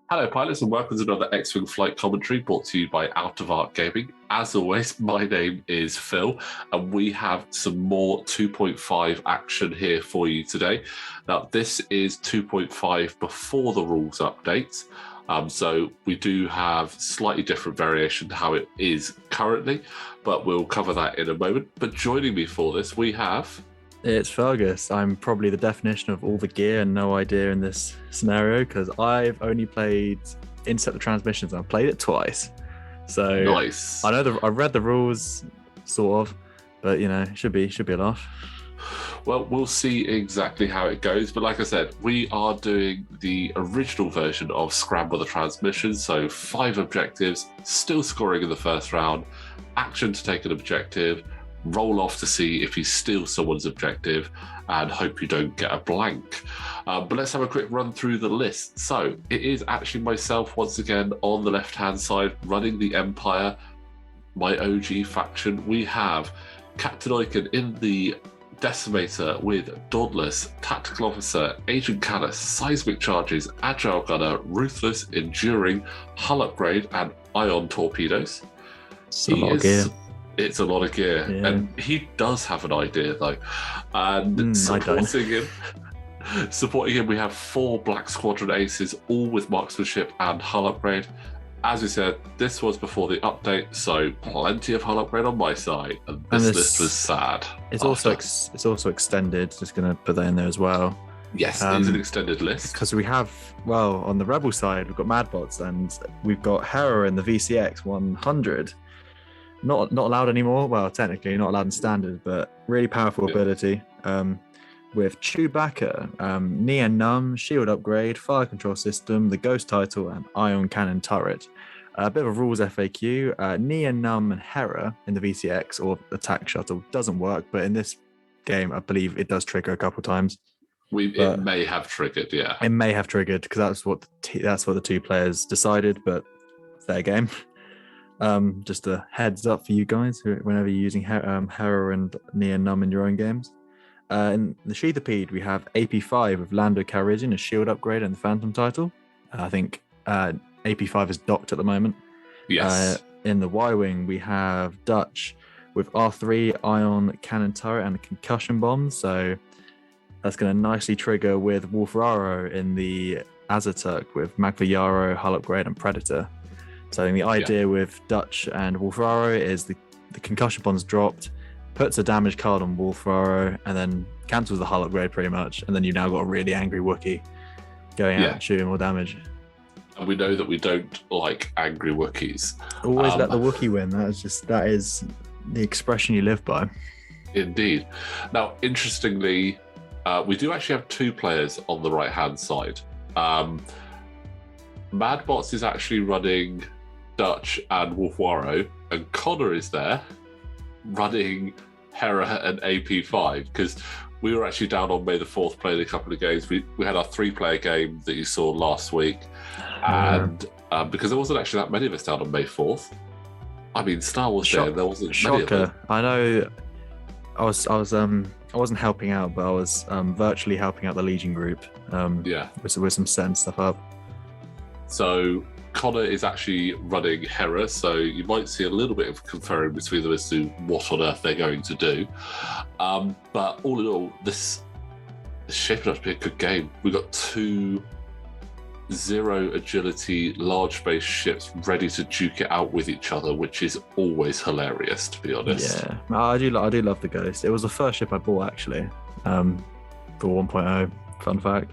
Hello, pilots, and welcome to another X-Wing flight commentary brought to you by Out of Arc Gaming. As always, my name is Phil, and we have some more 2.5 action here for you today. Now, this is 2.5 before the rules update, so we do have slightly different variation to how it is currently, but we'll cover that in a moment. But joining me for this, we have... It's Fergus. I'm probably the definition of all the gear and no idea in this scenario because I've only played Intercept the Transmissions and I've played it twice. So nice. I've read the rules, sort of, but you know, it should be a laugh. Well, we'll see exactly how it goes. But like I said, we are doing the original version of Scramble the Transmissions. So 5 objectives, still scoring in the first round, action to take an objective, roll off to see if you steal someone's objective, and hope you don't get a blank. But let's have a quick run through the list. So it is actually myself once again on the left-hand side running the Empire, my OG faction. We have Captain Oicunn in the Decimator with Dauntless, Tactical Officer, Agent Kallus, Seismic Charges, Agile Gunner, Ruthless, Enduring, Hull Upgrade, and Ion Torpedoes. It's a lot of gear. It's a lot of gear, yeah. And he does have an idea though. And supporting him, we have 4 Black Squadron Aces, all with Marksmanship and Hull Upgrade. As we said, this was before the update, so plenty of Hull Upgrade on my side, and this list was sad. It's also extended. Just going to put that in there as well. Yes, it is an extended list because we have, well, on the Rebel side, we've got Madbots, and we've got Hera in the VCX 100. Not allowed anymore. Well, technically not allowed in standard, but really powerful ability. With Chewbacca, Nien Nunb, shield upgrade, fire control system, the ghost title, and ion cannon turret. A bit of a rules FAQ. Nien Nunb and Hera in the VCX or attack shuttle doesn't work, but in this game, I believe it does trigger a couple times. It may have triggered, yeah. It may have triggered because that's what the 2 players decided, but fair game. Just a heads up for you guys whenever you're using Hera and Nien Nunb in your own games. In the Sheathipede, we have AP5 with Lando Calrissian, a shield upgrade, and the Phantom title. I think AP5 is docked at the moment. Yes. In the Y-Wing, we have Dutch with R3, ion cannon turret, and concussion bombs. So that's going to nicely trigger with Wulffwarro in the Auzituck with Magva Yarro, hull upgrade, and Predator. So I think the idea with Dutch and Wulffwarro is the concussion bombs dropped, puts a damage card on Wulffwarro, and then cancels the hull upgrade pretty much. And then you've now got a really angry Wookiee going out and shooting more damage. And we know that we don't like angry Wookiees. Always let the Wookiee win. That is the expression you live by. Indeed. Now, interestingly, we do actually have 2 players on the right-hand side. Madbots is actually running Dutch and Wulffwarro, and Connor is there running Hera and AP5 because we were actually down on May the 4th playing a couple of games. We had our 3-player game that you saw last week, and because there wasn't actually that many of us down on May 4th. I mean, Star Wars Day, there wasn't many of us. I know. I wasn't helping out, but I was virtually helping out the Legion group. With some setting stuff up. So Connor is actually running Hera, so you might see a little bit of conferring between them as to what on earth they're going to do. But all in all, this is shaping up to be a good game. We've got 2 0 agility, large space ships ready to duke it out with each other, which is always hilarious, to be honest. Yeah, I do love the Ghost. It was the first ship I bought, actually, for 1.0. Fun fact.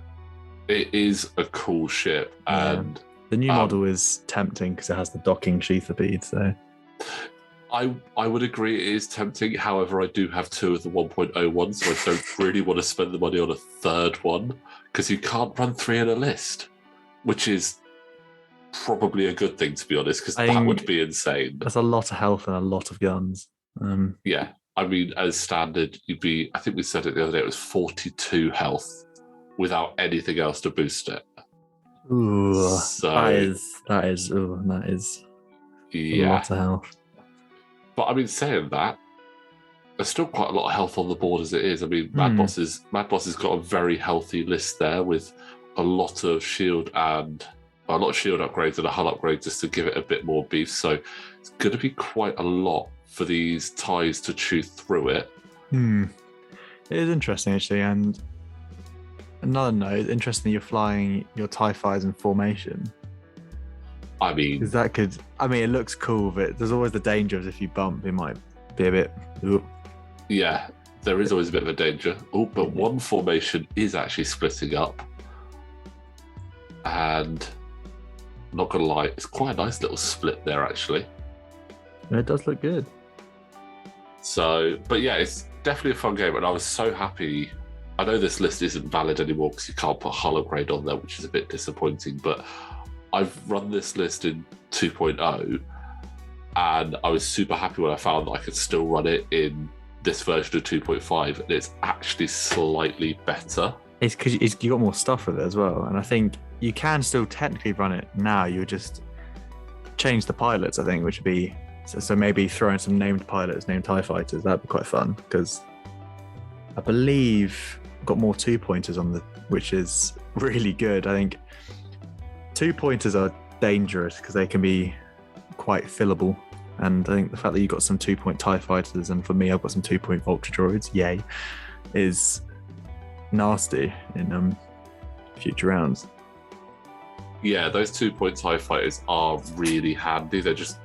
It is a cool ship, and the new model is tempting because it has the docking Sheathipede. So, I would agree it is tempting. However, I do have 2 of the 1.01, so I don't really want to spend the money on a 3rd one because you can't run 3 in a list, which is probably a good thing, to be honest, because that would be insane. That's a lot of health and a lot of guns. Yeah, I mean, as standard, you'd be. I think we said it the other day. It was 42 health. Without anything else to boost it. Ooh, that is a lot of health. But I mean, saying that, there's still quite a lot of health on the board as it is. I mean, Madbots has got a very healthy list there with a lot of shield upgrades and a hull upgrade just to give it a bit more beef. So it's going to be quite a lot for these ties to chew through it. It is interesting, actually. And another note, interesting you're flying your TIE fighters in formation. I mean, because that could, it looks cool, but there's always the danger of if you bump, it might be a bit. Yeah, there is always a bit of a danger. Oh, but one formation is actually splitting up. And not gonna lie, it's quite a nice little split there, actually. It does look good. So, but yeah, it's definitely a fun game, and I was so happy. I know this list isn't valid anymore because you can't put hull upgrade on there, which is a bit disappointing, but I've run this list in 2.0, and I was super happy when I found that I could still run it in this version of 2.5, and it's actually slightly better. It's because you got more stuff with it as well, and I think you can still technically run it now. You would just change the pilots, I think, which would be so maybe throwing some named pilots, named TIE fighters. That'd be quite fun because I believe I've got more 2-pointers on which is really good. I think 2-pointers are dangerous because they can be quite fillable, and I think the fact that you've got some 2-point TIE fighters, and for me I've got some 2-point Vulture droids, yay, is nasty in future rounds. Yeah, those 2-point TIE fighters are really handy. They're just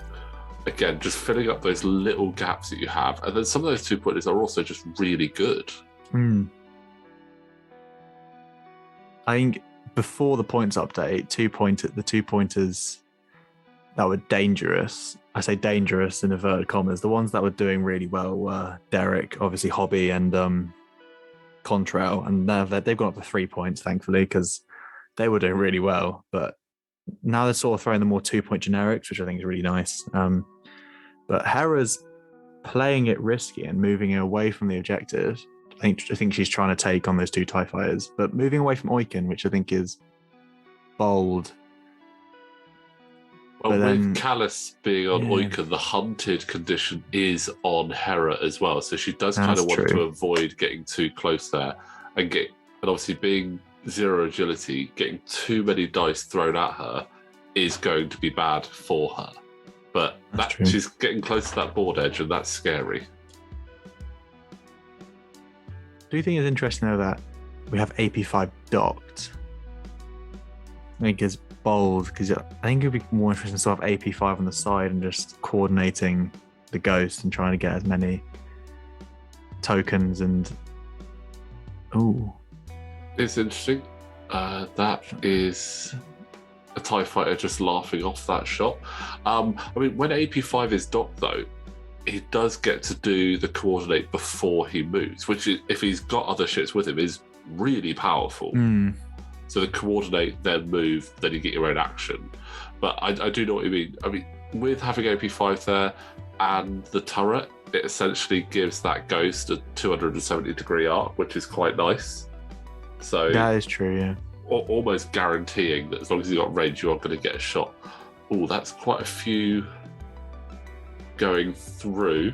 filling up those little gaps that you have, and then some of those 2-pointers are also just really good. I think before the points update, the 2-pointers that were dangerous, I say dangerous in inverted commas, the ones that were doing really well were Derek, obviously Hobby, and Contrail, and now they've gone up to 3 points, thankfully, because they were doing really well. But now they're sort of throwing the more 2-point generics, which I think is really nice. But Hera's playing it risky and moving away from the objective. I think she's trying to take on those 2 TIE fighters, but moving away from Oicunn, which I think is bold. Well, with Kallus being on Oicunn, the hunted condition is on Hera as well, so she does kind of want to avoid getting too close there, and obviously being 0 agility, getting too many dice thrown at her is going to be bad for her. But she's getting close to that board edge, and that's scary. Do you think it's interesting though that we have AP5 docked? I think it's bold because I think it would be more interesting to have AP5 on the side and just coordinating the ghost and trying to get as many tokens and. Ooh. It's interesting. That is a TIE fighter just laughing off that shot. I mean, when AP5 is docked, though, he does get to do the coordinate before he moves, which, if he's got other ships with him, is really powerful. So the coordinate, then move, then you get your own action. But I do know what you mean. I mean, with having AP5 there and the turret, it essentially gives that ghost a 270-degree arc, which is quite nice. So that is true, yeah. Almost guaranteeing that as long as you've got range, you are going to get a shot. Oh, that's quite a few going through.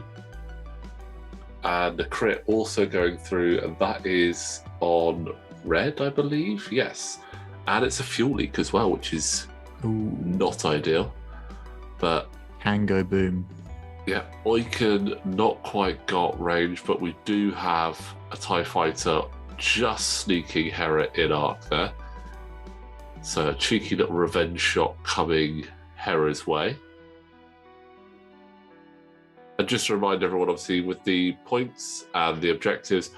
And the crit also going through, and that is on red, I believe. Yes. And it's a fuel leak as well, which is not ideal. But can go boom. Yeah, Oicunn not quite got range, but we do have a TIE fighter just sneaking Hera in arc there. So a cheeky little revenge shot coming Hera's way. And just to remind everyone, obviously, with the points and the objectives,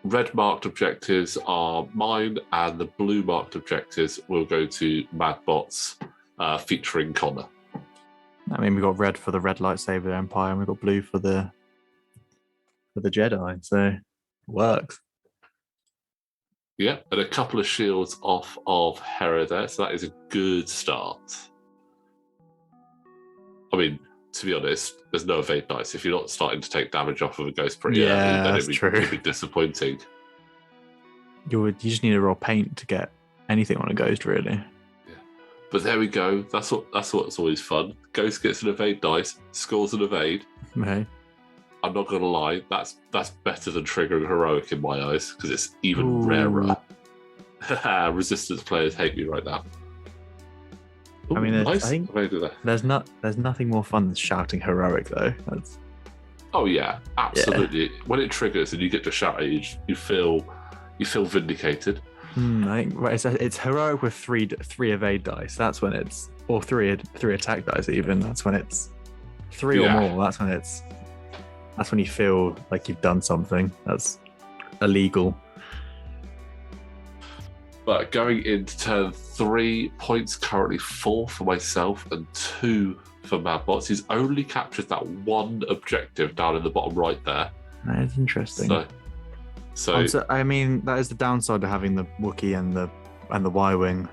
red marked objectives are mine, and the blue marked objectives will go to Madbots, featuring Connor. I mean, we got red for the red lightsaber Empire, and we got blue for the Jedi, so it works. Yeah, and a couple of shields off of Hera there, so that is a good start. I mean, to be honest, there's no evade dice. If you're not starting to take damage off of a ghost pretty early, then it'd be disappointing. You just need to roll paint to get anything on a ghost, really. Yeah. But there we go. That's what's always fun. Ghost gets an evade dice, scores an evade. Okay. I'm not gonna lie, that's better than triggering heroic in my eyes because it's even Ooh. rarer. Resistance players hate me right now. Ooh, I mean, nice. I think there's nothing more fun than shouting heroic though. Oh yeah, absolutely. Yeah. When it triggers and you get to shout it, you feel vindicated. I think it's heroic with three evade dice. That's when it's, or three attack dice even. That's when it's three or more. That's when you feel like you've done something that's illegal. But going into turn 3, points currently 4 for myself and 2 for Madbots. He's only captured that one objective down in the bottom right there. That is interesting. So I mean, that is the downside of having the Wookiee and the Y-wing.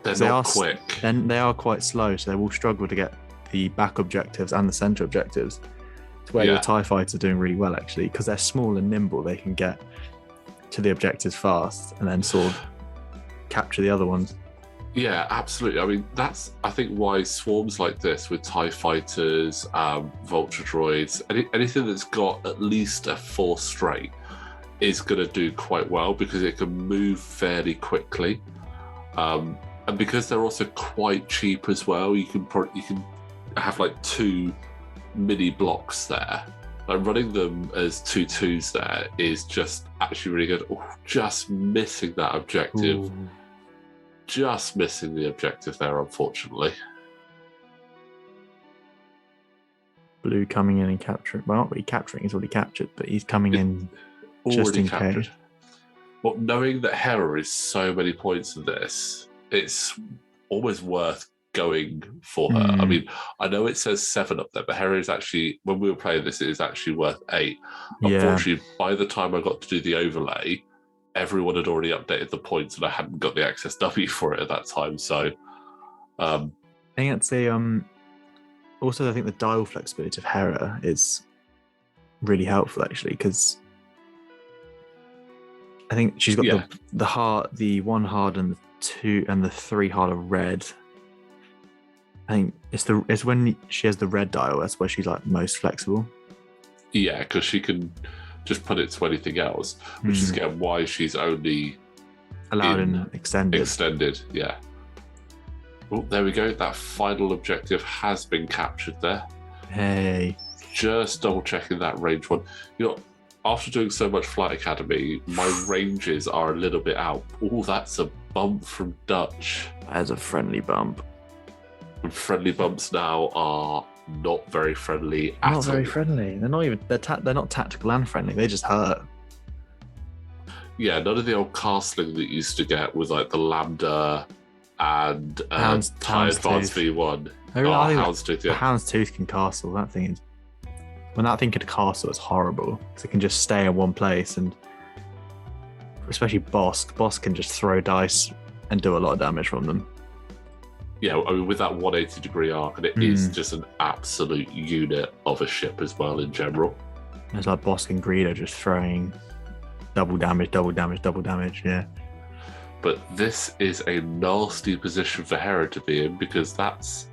They are quick. Then they are quite slow, so they will struggle to get the back objectives and the center objectives. It's where your TIE fighters are doing really well, actually, because they're small and nimble. They can get to the objectives fast and then sort of capture the other ones. Yeah, absolutely. I mean, that's, I think, why swarms like this with TIE fighters, vulture droids, anything that's got at least a 4 straight is going to do quite well because it can move fairly quickly. And because they're also quite cheap as well, you can have like 2 mini blocks there. Like running them as 2 2s there is just actually really good. Oh, just missing that objective. Ooh. Just missing the objective there, unfortunately. Blue coming in and capturing. Well, not really capturing, he's already captured, but he's coming in just in case. Well, knowing that Hera is so many points in this, it's almost worth going for her. I mean, I know it says 7 up there, but Hera is actually, when we were playing this, it is actually worth 8. Unfortunately, by the time I got to do the overlay, everyone had already updated the points and I hadn't got the access W for it at that time. So I think it's also I think the dial flexibility of Hera is really helpful actually, because I think she's got the 1 hard and the 2 and the 3 hard are red. I think it's when she has the red dial, that's where she's like most flexible. Yeah, because she can just put it to anything else, which is again why she's only allowed in extended. Extended, yeah. Oh, there we go. That final objective has been captured there. Hey. Just double checking that range one. You know, after doing so much Flight Academy, my ranges are a little bit out. Oh, that's a bump from Dutch. That is a friendly bump. And friendly bumps now are not very friendly at all. Not very friendly. They're not even. They're not tactical and friendly. They just hurt. Yeah, none of the old castling that you used to get with like the Lambda and TIE Advanced V1. Houndstooth, yeah. Houndstooth can castle. That thing is. When that thing can castle, it's horrible because it can just stay in one place, and especially Bosk. Bosk can just throw dice and do a lot of damage from them. Yeah, I mean, with that 180-degree arc, and it is just an absolute unit of a ship as well in general. It's like Bosk and Greedo just throwing double damage, yeah. But this is a nasty position for Hera to be in because that's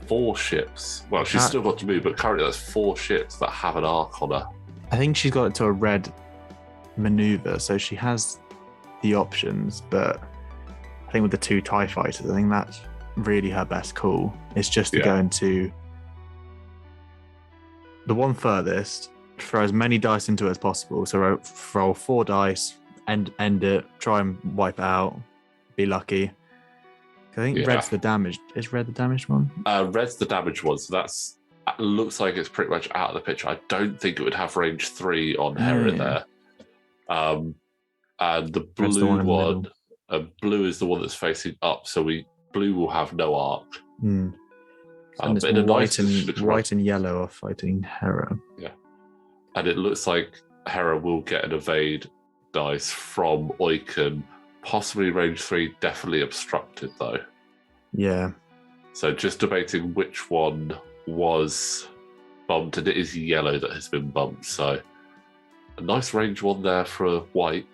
4 ships. Well, she's still got to move, but currently that's 4 ships that have an arc on her. I think she's got it to a red maneuver, so she has the options, but I think with the 2 TIE fighters, I think that's really her best call. It's just to go into the one furthest, throw as many dice into it as possible. So roll 4 dice, end it, try and wipe it out, be lucky. I think red's the damage. Is red the damaged one? Red's the damaged one, so that looks like it's pretty much out of the picture. I don't think it would have range 3 on Hera there. And the blue one, blue is the one that's facing up, so blue will have no arc. And it's white and yellow are fighting Hera. Yeah. And it looks like Hera will get an evade dice from Oicunn, possibly range 3, definitely obstructed though. Yeah. So just debating which one was bumped, and it is yellow that has been bumped, so a nice range 1 there for white.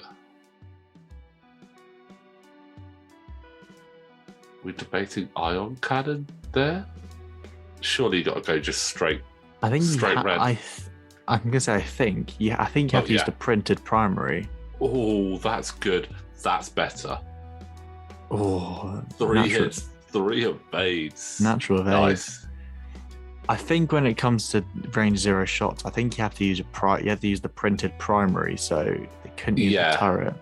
we're debating ion cannon there. Surely you got to go just straight. I think straight red. I'm gonna say I think you have to use the printed primary. Oh, that's good. That's better. Oh, 3 hits, 3 evades. Natural evade. Nice. I think when it comes to range 0 shots, I think you have to use the printed primary, so they couldn't use the turret.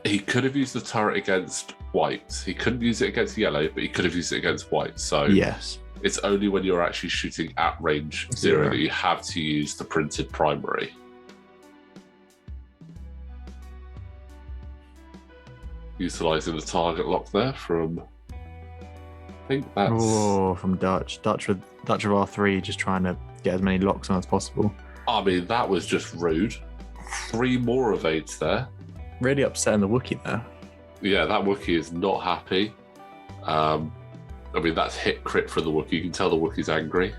He could have used the turret against white. He couldn't use it against yellow, but he could have used it against white. So yes, it's only when you're actually shooting at range 0 that you have to use the printed primary. Utilising the target lock there from... I think that's... from Dutch with R3, just trying to get as many locks on as possible. I mean, that was just rude. 3 more evades there. Really upsetting the Wookiee there. Yeah, that Wookiee is not happy. I mean, that's hit crit for the Wookiee. You can tell the Wookiee's angry.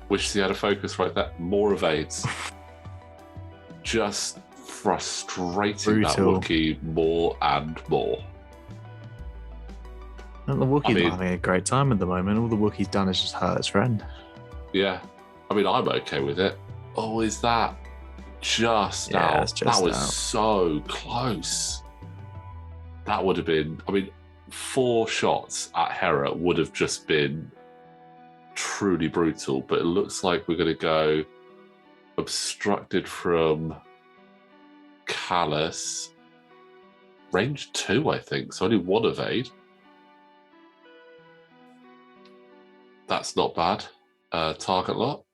Wish he had a focus right there. More evades. Just frustrating that Wookiee more and more. And the Wookiee's not having a great time at the moment. All the Wookiee's done is just hurt his friend. Yeah. I mean, I'm okay with it. Oh, is that just out? That was so close. That would have been... I mean, 4 shots at Hera would have just been truly brutal, but it looks like we're going to go obstructed from Kallus. Range 2, I think, so only 1 evade. That's not bad. Target lock.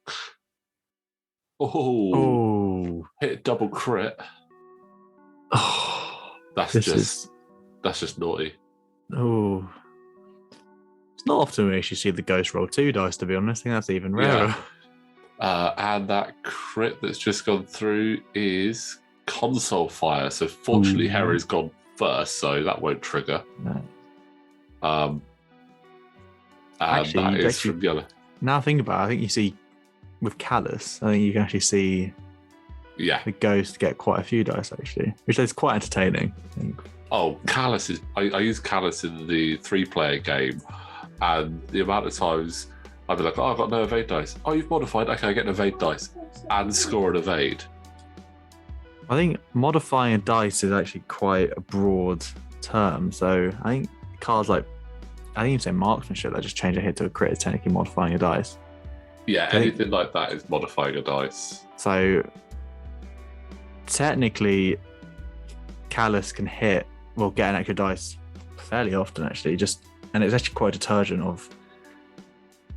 Oh, hit double crit. Oh, that's just naughty. Oh, it's not often we actually see the ghost roll 2 dice, to be honest. I think that's even rarer. Yeah. And that crit that's just gone through is console fire. So fortunately, Hera's gone first, so that won't trigger. No. Actually, that is from yellow. Now think about it, I think you see with Kallus, I think you can actually see the ghost get quite a few dice actually, which is quite entertaining. I think. Oh, Kallus is... I use Kallus in the 3-player game, and the amount of times I'd be like, oh, I've got no evade dice. Oh, you've modified? Okay, I get an evade dice and score an evade. I think modifying a dice is actually quite a broad term, so I think cards like... I think you say marksmanship, that just change a hit to a crit is technically modifying a dice. Yeah, anything like that is modifying a dice. So technically, Kallus can hit, get an extra dice fairly often actually. And it's actually quite a detergent of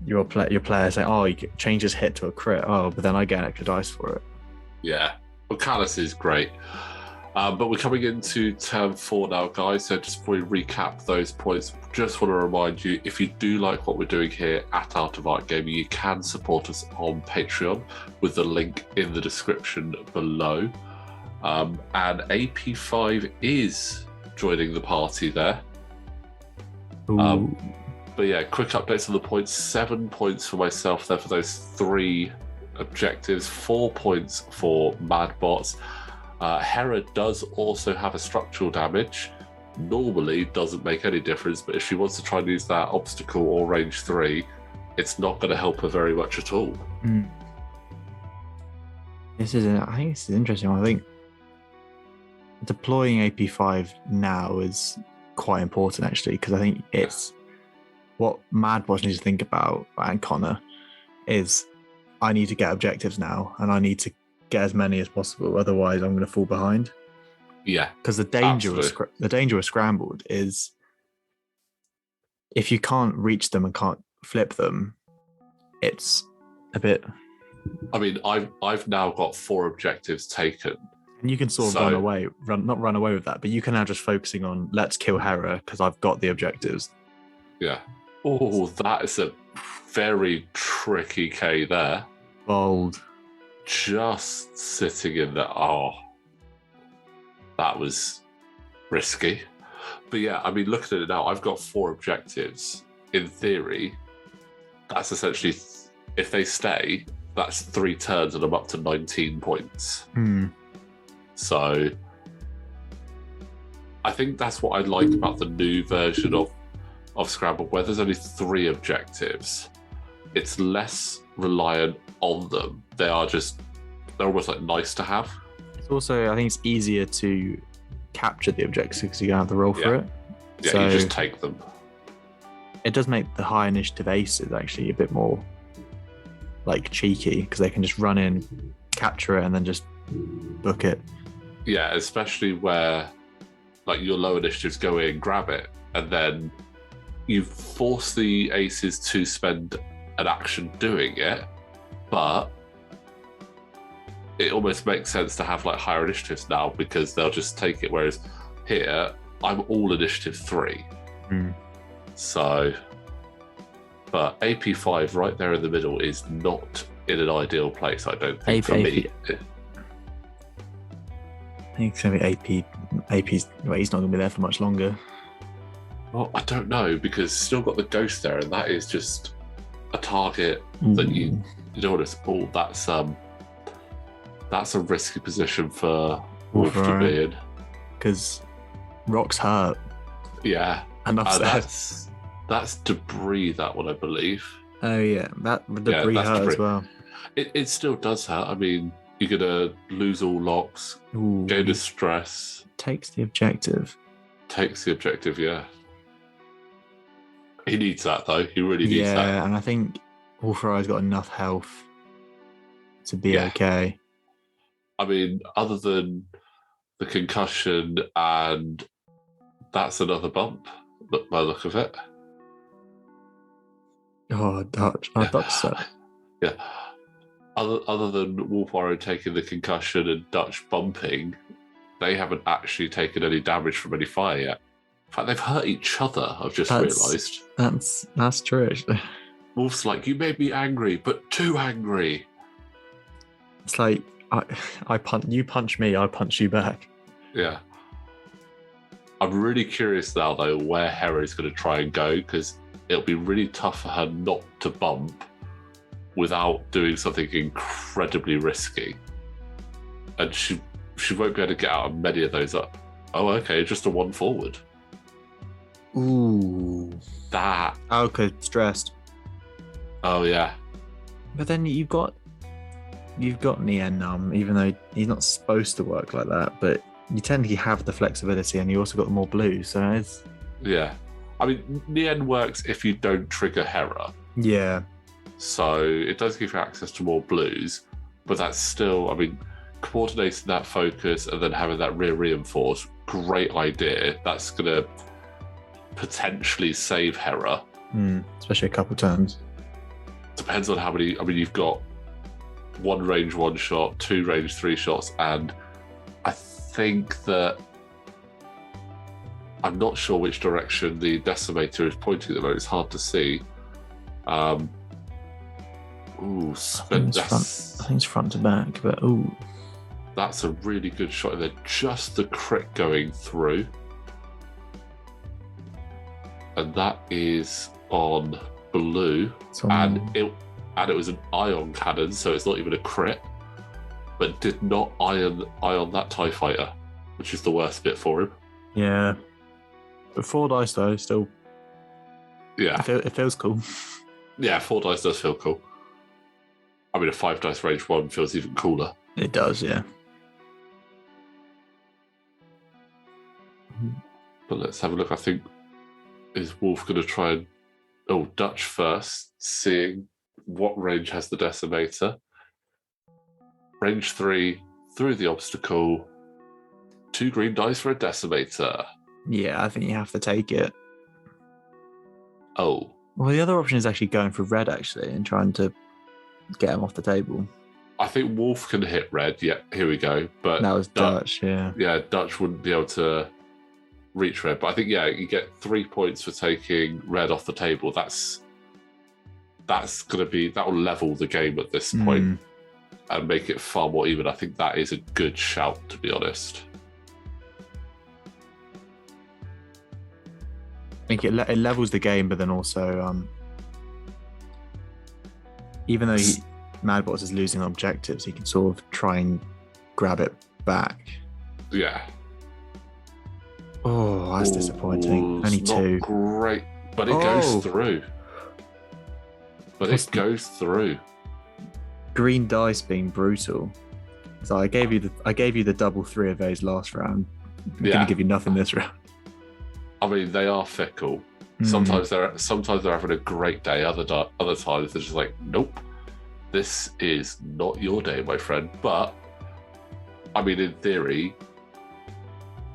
your player saying, "Oh, you can change his hit to a crit." Oh, but then I get an extra dice for it. Yeah, well, Kallus is great. But we're coming into turn 4 now, guys. So just before we recap those points, just want to remind you, if you do like what we're doing here at Art of Art Gaming, you can support us on Patreon with the link in the description below. And AP5 is joining the party there. But yeah, quick updates on the points. 7 points for myself there for those 3 objectives, 4 points for Madbots. Hera does also have a structural damage. Normally doesn't make any difference, but if she wants to try and use that obstacle or range 3, it's not going to help her very much at all. I think this is interesting. I think deploying AP5 now is quite important actually, because I think it's what Madbots needs to think about, and Connor, is I need to get objectives now, and I need to get as many as possible, otherwise I'm going to fall behind. Yeah, because the danger with Scrambled is if you can't reach them and can't flip them, it's a bit... I mean, I've now got 4 objectives taken. And you can sort of not run away with that, but you can now just focusing on let's kill Hera because I've got the objectives. Yeah. Oh, that is a very tricky K there. Bold. Just sitting in there. Oh, that was risky. But yeah, I mean, looking at it now, I've got 4 objectives. In theory, that's essentially, if they stay, that's 3 turns and I'm up to 19 points. So I think that's what I like about the new version of of Scramble, where there's only 3 objectives, it's less reliant on them. They're almost like nice to have. It's also, I think it's easier to capture the objectives because you don't have to roll for it. Yeah, so you just take them. It does make the high initiative aces actually a bit more like cheeky because they can just run in, capture it, and then just book it. Yeah, especially where like your low initiatives go in, grab it, and then you force the aces to spend an action doing it, but it almost makes sense to have like higher initiatives now because they'll just take it. Whereas here, I'm all initiative 3. So, but AP5 right there in the middle is not in an ideal place, I don't think, for me. I think it's going to be AP's, well, he's not going to be there for much longer. Well, I don't know, because still got the ghost there, and that is just a target that you don't want to support. That's a risky position for Wolf to be in. Because Rock's hurt. Yeah. And that's debris, that one, I believe. Oh, yeah. That debris hurt as well. It still does hurt. I mean, you're going to lose all locks, gain distress. Takes the objective. Yeah. He needs that, though. He really needs that. Yeah, and I think Wulffwarro's got enough health to be okay. I mean, other than the concussion, and that's another bump, by the look of it. Oh, Dutch. Dutch suck. Yeah. Other than Wulffwarro taking the concussion and Dutch bumping, they haven't actually taken any damage from any fire yet. In fact, they've hurt each other, I've just realised. That's true, actually. Wolf's like, you made me angry, but too angry. It's like, you punch me, I punch you back. Yeah. I'm really curious now, though, where Hera is going to try and go, because it'll be really tough for her not to bump without doing something incredibly risky. And she won't be able to get out of many of those up. Oh, okay, just a 1 forward. Ooh. That. Okay, stressed. Oh, yeah. But then you've got Nien Nunb, even though he's not supposed to work like that, but you technically have the flexibility and you also got more blue, so it's... Yeah. I mean, Nien works if you don't trigger Hera. Yeah. So it does give you access to more blues, but that's still, I mean, coordinating that focus and then having that rear reinforce, great idea. That's going to potentially save Hera. Especially a couple turns. Depends on how many, I mean, you've got 1 range 1 shot, 2 range 3 shots, and I think that I'm not sure which direction the Decimator is pointing at the moment. It's hard to see. I think it's front to back, but that's a really good shot. They're just the crit going through, and that is on blue, and it was an ion cannon, so it's not even a crit, but did not ion that TIE fighter, which is the worst bit for him. Yeah, but 4 dice though, still. Yeah, it feels cool. Yeah, 4 dice does feel cool. I mean, a 5 dice range 1 feels even cooler. It does, yeah. But let's have a look. I think, is Wolf going to try and... Oh, Dutch first, seeing what range has the Decimator. Range 3, through the obstacle. 2 green dice for a Decimator. Yeah, I think you have to take it. Oh. Well, the other option is actually going for red, actually, and trying to get him off the table. I think Wolf can hit red. Yeah, here we go. But that was Dutch, yeah. Yeah, Dutch wouldn't be able to reach red. But I think, yeah, you get 3 points for taking red off the table. That's going to be... That will level the game at this point and make it far more even. I think that is a good shout, to be honest. I think it levels the game, but then also, even though Madbots is losing objectives, he can sort of try and grab it back. Yeah. Oh, that's disappointing. Only 2. But it goes through. But it goes through. Green dice being brutal. So I gave you the double 3 of those last round. I'm gonna give you nothing this round. I mean, they are fickle. Sometimes they're having a great day. Other times they're just like, nope, this is not your day, my friend. But I mean, in theory,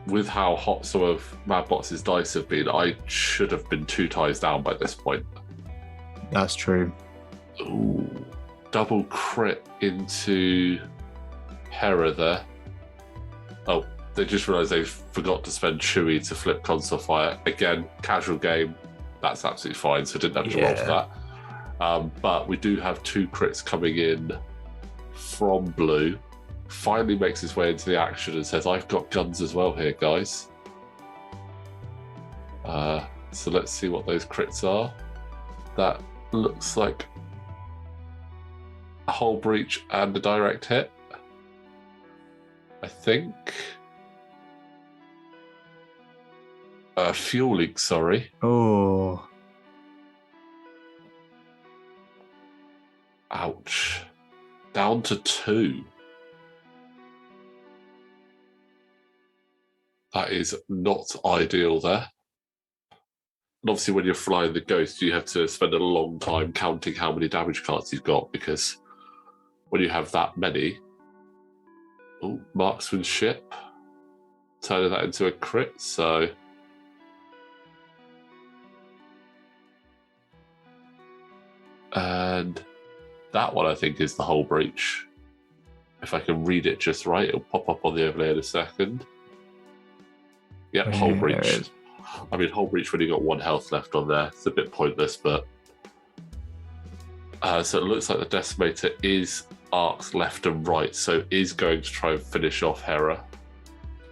with how hot some of Madbots' dice have been, I should have been 2 ties down by this point. That's true. Ooh, double crit into Hera there. Oh, they just realised they forgot to spend Chewie to flip console fire. Again, casual game. That's absolutely fine, so didn't have to roll for that. But we do have 2 crits coming in from Blue. Finally makes his way into the action and says, I've got guns as well here, guys. So let's see what those crits are. That looks like a hull breach and a direct hit, I think. Fuel leak, sorry. Oh. Ouch. Down to 2. That is not ideal there. And obviously when you're flying the Ghost, you have to spend a long time counting how many damage cards you've got, because when you have that many... Oh, Marksmanship. Turning that into a crit, so... And that one, I think, is the hull breach. If I can read it just right, it'll pop up on the overlay in a second. Yep, hull breach. I mean, hull breach when you got 1 health left on there. It's a bit pointless, but... so it looks like the Decimator is arcs left and right, so is going to try and finish off Hera.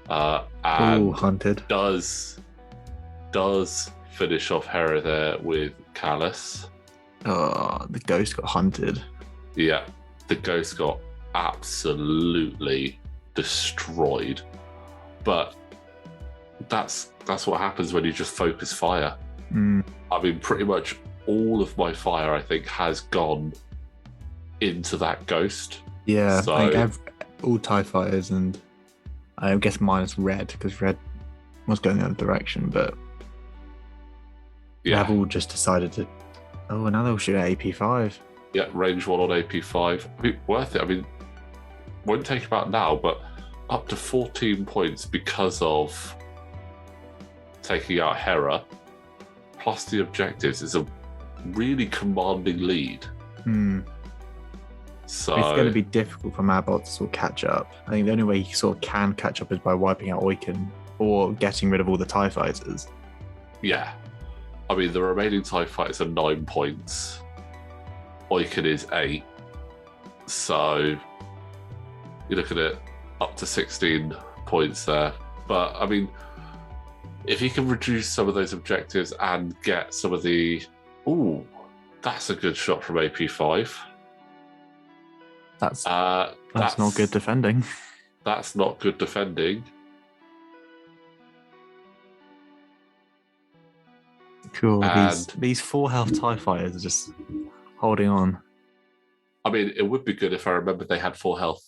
And hunted. Does finish off Hera there with Kallus. Oh, the Ghost got hunted. Yeah, the Ghost got absolutely destroyed. But that's what happens when you just focus fire. I mean, pretty much all of my fire, I think, has gone into that Ghost. Yeah, so, I have all TIE fighters, and I guess minus red, because red was going the other direction, but yeah, have all just decided to... Oh, now they'll shoot at AP5. Yeah, range 1 on AP5. I mean, worth it. I mean, won't take about now, but up to 14 points because of taking out Hera, plus the objectives, is a really commanding lead. So it's going to be difficult for Madbots to sort of catch up. I think the only way he sort of can catch up is by wiping out Oicunn or getting rid of all the TIE fighters. Yeah. I mean, the remaining TIE fighters are 9 points. Oicunn is 8. So you're looking at up to 16 points there. But, I mean, if he can reduce some of those objectives and get some of the... Ooh, that's a good shot from AP5. That's not good defending. That's not good defending. Cool. These 4 health TIE fighters are just holding on. I mean, it would be good if I remembered they had 4 health.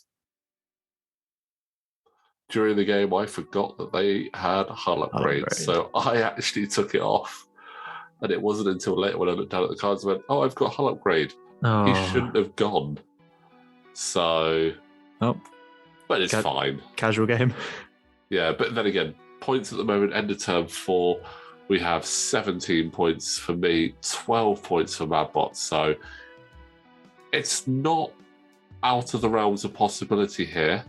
During the game, I forgot that they had hull upgrades, so I actually took it off. And it wasn't until later when I looked down at the cards and went, oh, I've got hull upgrade. Oh. He shouldn't have gone. So... Oh. But it's fine. Casual game. Yeah, but then again, points at the moment, end of turn 4, we have 17 points for me, 12 points for Madbots, so it's not out of the realms of possibility here.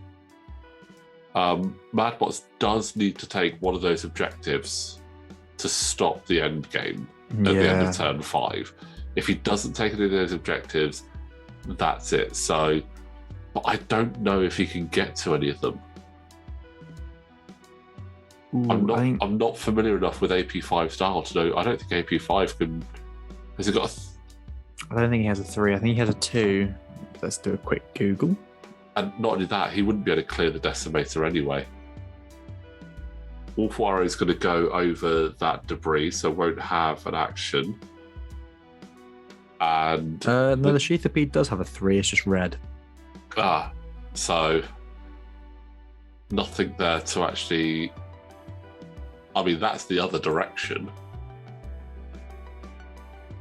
Madbots does need to take one of those objectives to stop the end game at the end of turn 5. If he doesn't take any of those objectives, that's it. So, but I don't know if he can get to any of them. Ooh, I'm not familiar enough with AP5 style to know. I don't think AP5 can... Has it got I don't think he has a 3. I think he has a 2. Let's do a quick Google. And not only that, he wouldn't be able to clear the Decimator anyway. Wulffwarro is going to go over that debris, so won't have an action. And no, the Sheathipede does have a 3. It's just red. So nothing there to actually. I mean, that's the other direction.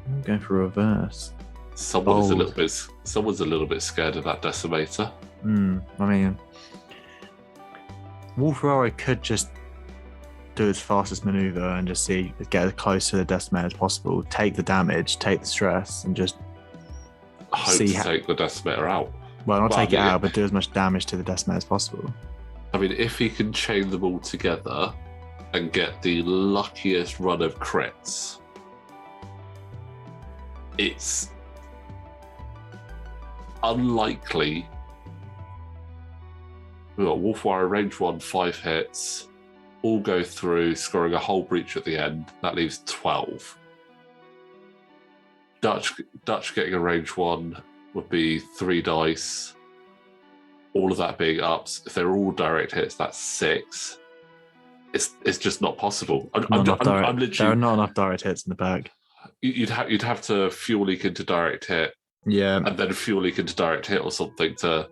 I'm going for reverse. Someone's a little bit scared of that Decimator. I mean, Wulffwarro could just do its fastest maneuver and just get as close to the Decimator as possible, take the damage, take the stress, and just take the Decimator out. Well, not take it out, but do as much damage to the Decimator as possible. I mean, if he can chain them all together and get the luckiest run of crits, it's unlikely. We've got Wulffwarro range 1, 5 hits, all go through, scoring a whole breach at the end. That leaves 12. Dutch getting a range 1 would be 3 dice. All of that being ups. If they're all direct hits, that's 6. It's just not possible. I'm literally. There are not enough direct hits in the bag. You'd have to fuel leak into direct hit. Yeah. And then fuel leak into direct hit or something to.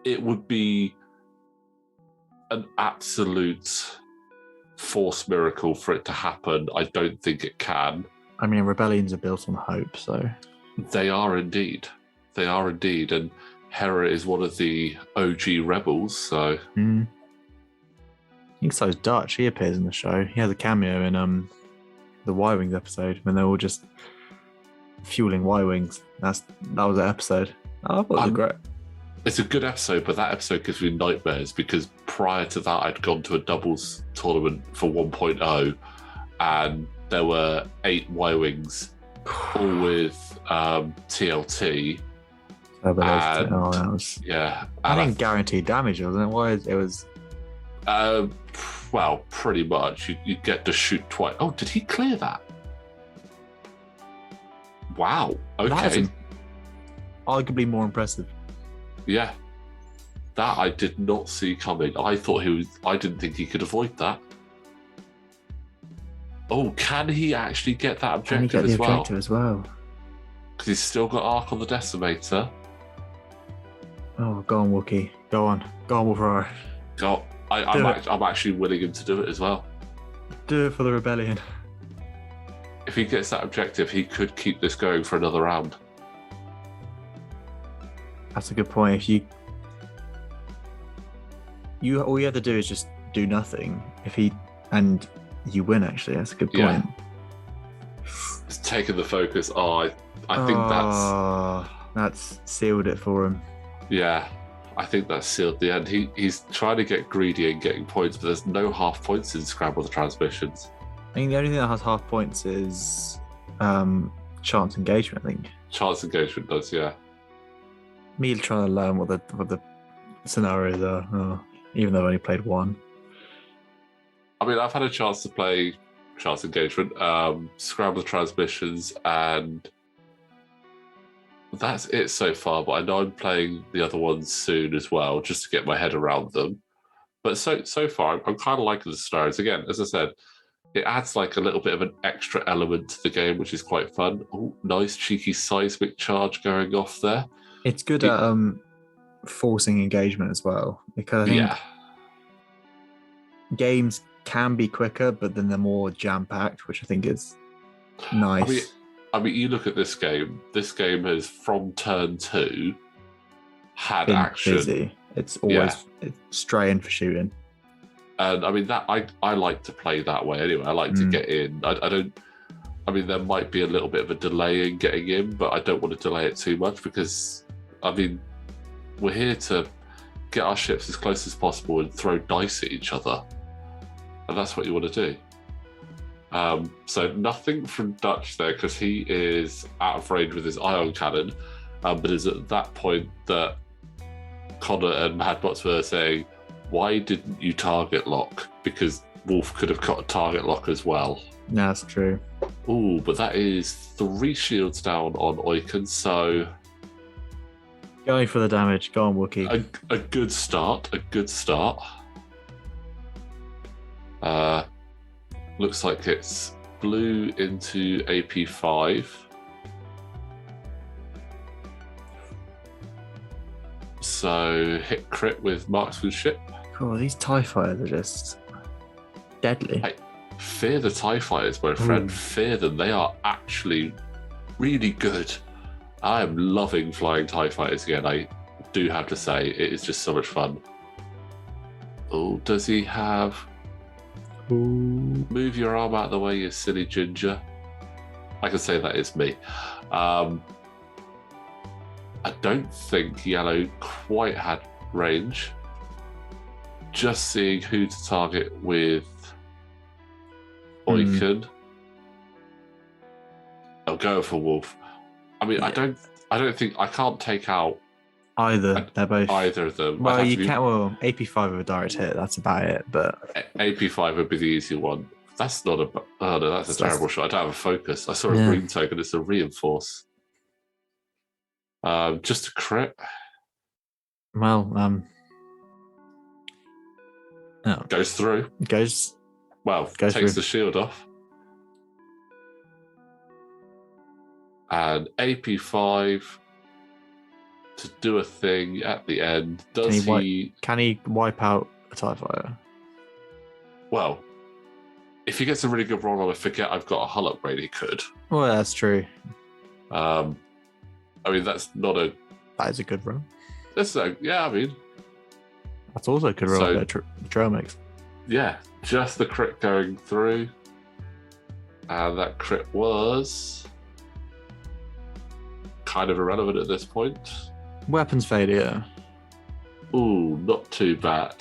It would be an absolute force miracle for it to happen. I don't think it can. I mean, rebellions are built on hope, so. They are indeed. And Hera is one of the OG rebels, so. I think so is Dutch. He appears in the show. He has a cameo in the Y-Wings episode when they're all just fueling Y-Wings. That was the episode. Oh, that was great. It's a good episode, but that episode gives me nightmares because prior to that, I'd gone to a doubles tournament for 1.0 and there were 8 Y-Wings, all with TLT. That was... Yeah. I think guaranteed damage, wasn't it? Why it was... Well, pretty much. You get to shoot twice. Oh, did he clear that? Wow. Okay. That is arguably more impressive. Yeah. That I did not see coming. I didn't think he could avoid that. Oh, can he actually get that objective as well? Because he's still got arc on the Decimator. Oh, go on, Wookiee. Go on, Wulffwarro. Go. I'm actually willing him to do it as well. Do it for the rebellion. If he gets that objective, he could keep this going for another round. That's a good point. If all you have to do is just do nothing. And you win. Actually, that's a good point. It's taken the focus. I think that's sealed it for him. Yeah, I think that's sealed the end. He's trying to get greedy and getting points, but there's no half points in Scramble the Transmissions. I think the only thing that has half points is chance engagement. I think chance engagement does, yeah. Me trying to learn what the scenarios are, even though I only played one. I mean, I've had a chance to play chance engagement, Scramble the Transmissions, and that's it so far. But I know I'm playing the other ones soon as well, just to get my head around them. But so far, I'm kind of liking the scenarios. Again, as I said, it adds like a little bit of an extra element to the game, which is quite fun. Oh, nice cheeky seismic charge going off there. It's good at forcing engagement as well, because I think games can be quicker, but then they're more jam-packed, which I think is nice. I mean, you look at this game. This game has, from turn 2, had action. Busy. It's always it's straight in for shooting. And I mean, that I like to play that way anyway. I like to get in. I don't. I mean, there might be a little bit of a delay in getting in, but I don't want to delay it too much because, I mean, we're here to get our ships as close as possible and throw dice at each other. And that's what you want to do. So nothing from Dutch there because he is out of range with his ion cannon. But it's at that point that Connor and Madbots were saying, why didn't you target lock? Because Wolf could have got a target lock as well. No, that's true. Ooh, but that is 3 shields down on Oicunn, so... Going for the damage. Go on, Wookiee. A good start. Looks like it's blue into AP5. So hit crit with Marksmanship. Oh, these TIE fighters are just deadly. Hey, fear the TIE fighters, my friend. Fear them. They are actually really good. I am loving flying TIE fighters again. I do have to say, it is just so much fun. Oh, does he have... Ooh. Move your arm out of the way, you silly ginger. I can say that is me. I don't think yellow quite had range. Just seeing who to target with Oicunn. I'll go for Wolf. I mean, yeah. I don't think I can't take out either. They're both either of them. Well, you can't. Well, AP5 with a direct hit. That's about it. But AP5 would be the easy one. That's not a. Oh no, that's a terrible shot. I don't have a focus. I saw a green token. It's a reinforce. Just a crit. Well, no. Goes through. Goes takes through. The shield off. And AP5 to do a thing at the end. Can he wipe out a TIE fighter? Well, if he gets a really good roll on, I forget I've got a hull upgrade, he could. Well, that's true. I mean, that's not a... That is a good roll. Yeah, I mean... That's also a good roll there, Astromech. Yeah, just the crit going through. And that crit was... kind of irrelevant at this point. Weapons failure. Ooh, not too bad.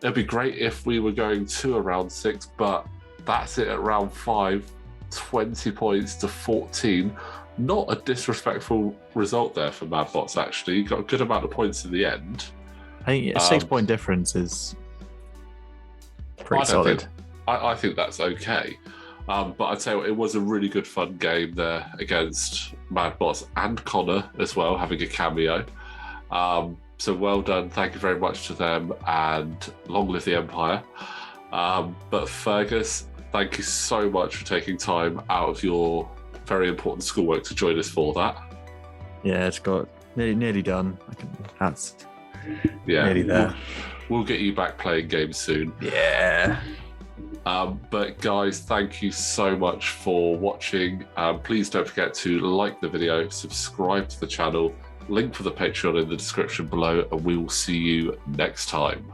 It'd be great if we were going to around 6, but that's it at round 5. 20 points to 14. Not a disrespectful result there for Madbots, actually. Got a good amount of points in the end. I think a 6-point difference is pretty solid. I think that's okay. But I'd say it was a really good fun game there against Madbots and Connor as well, having a cameo. So well done. Thank you very much to them, and long live the Empire. But Fergus, thank you so much for taking time out of your very important schoolwork to join us for that. Yeah, it's got nearly done. That's nearly there. We'll get you back playing games soon. Yeah. But guys, thank you so much for watching. Please don't forget to like the video, subscribe to the channel, link for the Patreon in the description below, and we will see you next time.